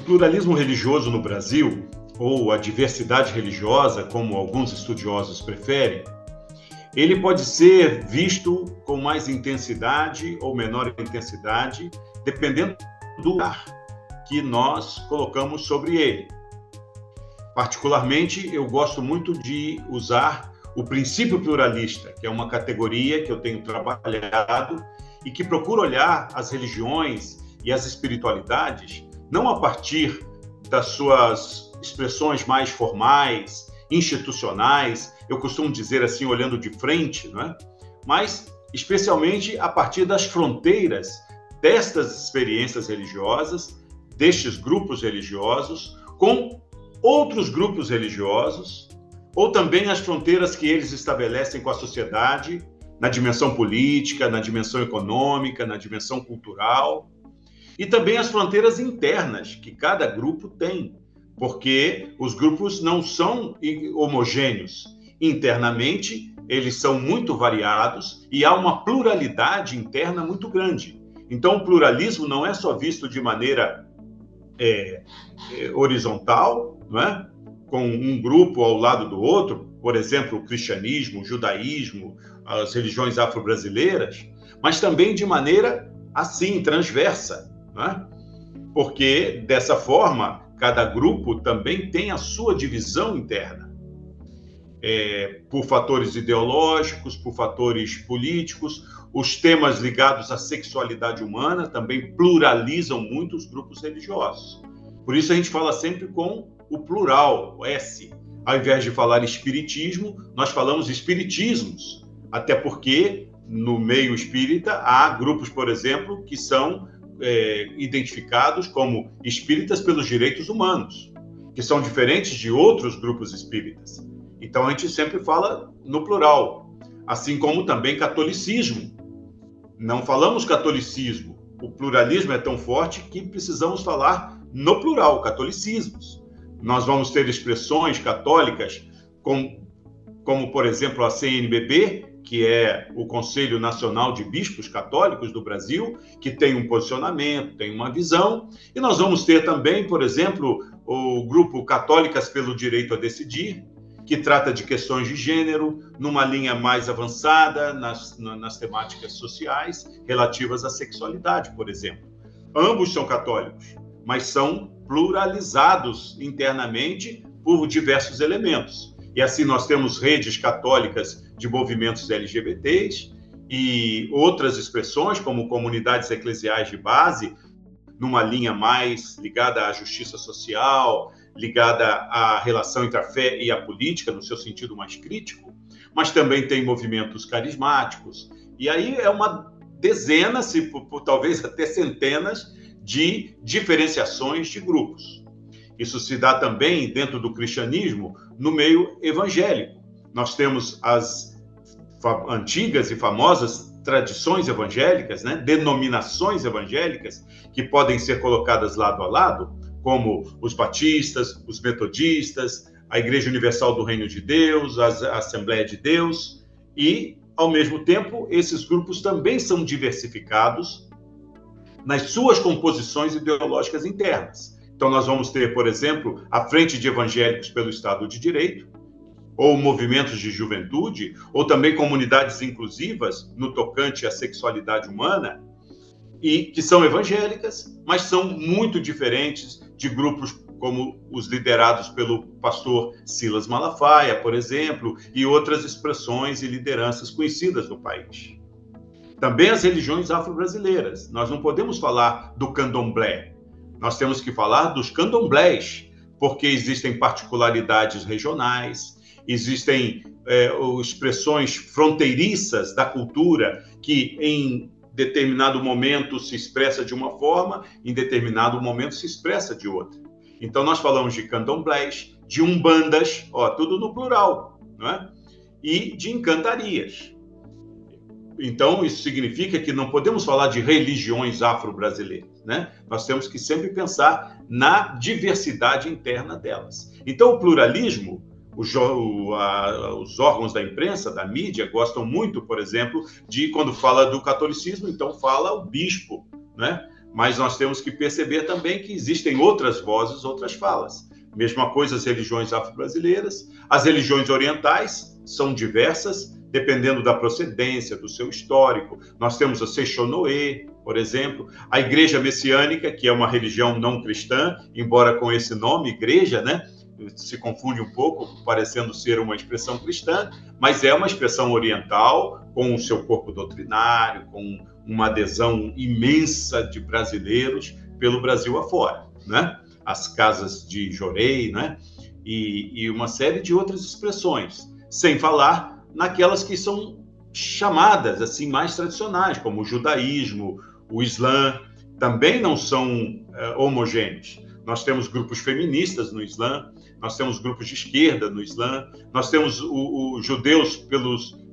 pluralismo religioso no Brasil, ou a diversidade religiosa, como alguns estudiosos preferem, ele pode ser visto com mais intensidade ou menor intensidade, dependendo do lugar que nós colocamos sobre ele. Particularmente, eu gosto muito de usar o princípio pluralista, que é uma categoria que eu tenho trabalhado e que procura olhar as religiões e as espiritualidades não a partir das suas expressões mais formais, institucionais, eu costumo dizer assim, olhando de frente, não é? Mas especialmente a partir das fronteiras destas experiências religiosas, destes grupos religiosos, com outros grupos religiosos, ou também as fronteiras que eles estabelecem com a sociedade, na dimensão política, na dimensão econômica, na dimensão cultural, e também as fronteiras internas que cada grupo tem, porque os grupos não são homogêneos. Internamente, eles são muito variados e há uma pluralidade interna muito grande. Então, o pluralismo não é só visto de maneira horizontal, não é? Com um grupo ao lado do outro, por exemplo, o cristianismo, o judaísmo, as religiões afro-brasileiras, mas também de maneira assim, transversa, não é? Porque, dessa forma, cada grupo também tem a sua divisão interna, por fatores ideológicos, por fatores políticos. Os temas ligados à sexualidade humana também pluralizam muito os grupos religiosos. Por isso a gente fala sempre com o plural, o S. Ao invés de falar espiritismo, nós falamos espiritismos, até porque no meio espírita há grupos, por exemplo, que são identificados como espíritas pelos direitos humanos, que são diferentes de outros grupos espíritas. Então a gente sempre fala no plural, assim como também catolicismo. Não falamos catolicismo, o pluralismo é tão forte que precisamos falar no plural, catolicismos. Nós vamos ter expressões católicas como por exemplo, a CNBB, que é o Conselho Nacional de Bispos Católicos do Brasil, que tem um posicionamento, tem uma visão. E nós vamos ter também, por exemplo, o grupo Católicas pelo Direito a Decidir, que trata de questões de gênero, numa linha mais avançada nas temáticas sociais relativas à sexualidade, por exemplo. Ambos são católicos, mas são pluralizados internamente por diversos elementos. E assim nós temos redes católicas de movimentos LGBTs e outras expressões, como comunidades eclesiais de base, numa linha mais ligada à justiça social, ligada à relação entre a fé e a política, no seu sentido mais crítico, mas também tem movimentos carismáticos. E aí é uma dezena, talvez até centenas, de diferenciações de grupos. Isso se dá também dentro do cristianismo, no meio evangélico. Nós temos as antigas e famosas tradições evangélicas, né? Denominações evangélicas, que podem ser colocadas lado a lado, como os batistas, os metodistas, a Igreja Universal do Reino de Deus, a Assembleia de Deus, e, ao mesmo tempo, esses grupos também são diversificados nas suas composições ideológicas internas. Então, nós vamos ter, por exemplo, a Frente de Evangélicos pelo Estado de Direito, ou movimentos de juventude, ou também comunidades inclusivas no tocante à sexualidade humana, e que são evangélicas, mas são muito diferentes de grupos como os liderados pelo pastor Silas Malafaia, por exemplo, e outras expressões e lideranças conhecidas no país. Também as religiões afro-brasileiras. Nós não podemos falar do candomblé, nós temos que falar dos candomblés, porque existem particularidades regionais, existem expressões fronteiriças da cultura que em determinado momento se expressa de uma forma, em determinado momento se expressa de outra. Então nós falamos de candomblés, de umbandas, tudo no plural, não é? E de encantarias. Então, isso significa que não podemos falar de religiões afro-brasileiras, né? Nós temos que sempre pensar na diversidade interna delas. Então, o pluralismo, os órgãos da imprensa, da mídia, gostam muito, por exemplo, de, quando fala do catolicismo, então fala o bispo, né? mas nós temos que perceber também que existem outras vozes, outras falas. Mesma coisa as religiões afro-brasileiras, as religiões orientais são diversas, dependendo da procedência, do seu histórico. Nós temos a Seishonoe, por exemplo, a Igreja Messiânica, que é uma religião não cristã, embora com esse nome, igreja, né? Se confunde um pouco, parecendo ser uma expressão cristã, mas é uma expressão oriental, com o seu corpo doutrinário, com uma adesão imensa de brasileiros pelo Brasil afora, né? As casas de Jorei, né? E uma série de outras expressões, sem falar naquelas que são chamadas assim mais tradicionais, como o judaísmo, o islã, também não são homogêneos. Nós temos grupos feministas no Islã, nós temos grupos de esquerda no Islã, nós temos os judeus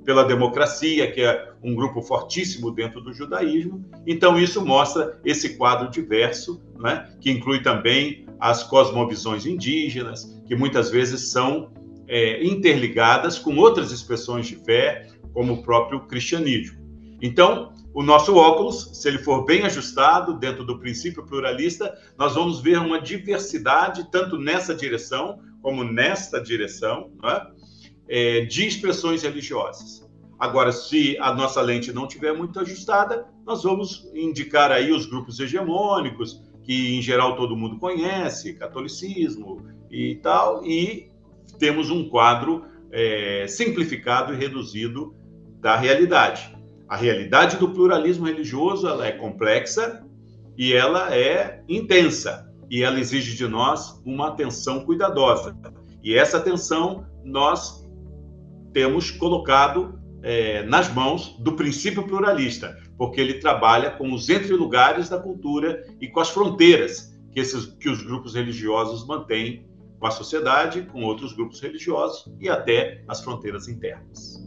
pela democracia, que é um grupo fortíssimo dentro do judaísmo. Então, isso mostra esse quadro diverso, né, que inclui também as cosmovisões indígenas, que muitas vezes são interligadas com outras expressões de fé, como o próprio cristianismo. Então, o nosso óculos, se ele for bem ajustado dentro do princípio pluralista, nós vamos ver uma diversidade, tanto nessa direção como nesta direção, né, de expressões religiosas. Agora, se a nossa lente não estiver muito ajustada, nós vamos indicar aí os grupos hegemônicos, que em geral todo mundo conhece, catolicismo e tal, e temos um quadro simplificado e reduzido da realidade. A realidade do pluralismo religioso, ela é complexa e ela é intensa, e ela exige de nós uma atenção cuidadosa. E essa atenção nós temos colocado nas mãos do princípio pluralista, porque ele trabalha com os entrelugares da cultura e com as fronteiras que os grupos religiosos mantêm com a sociedade, com outros grupos religiosos e até as fronteiras internas.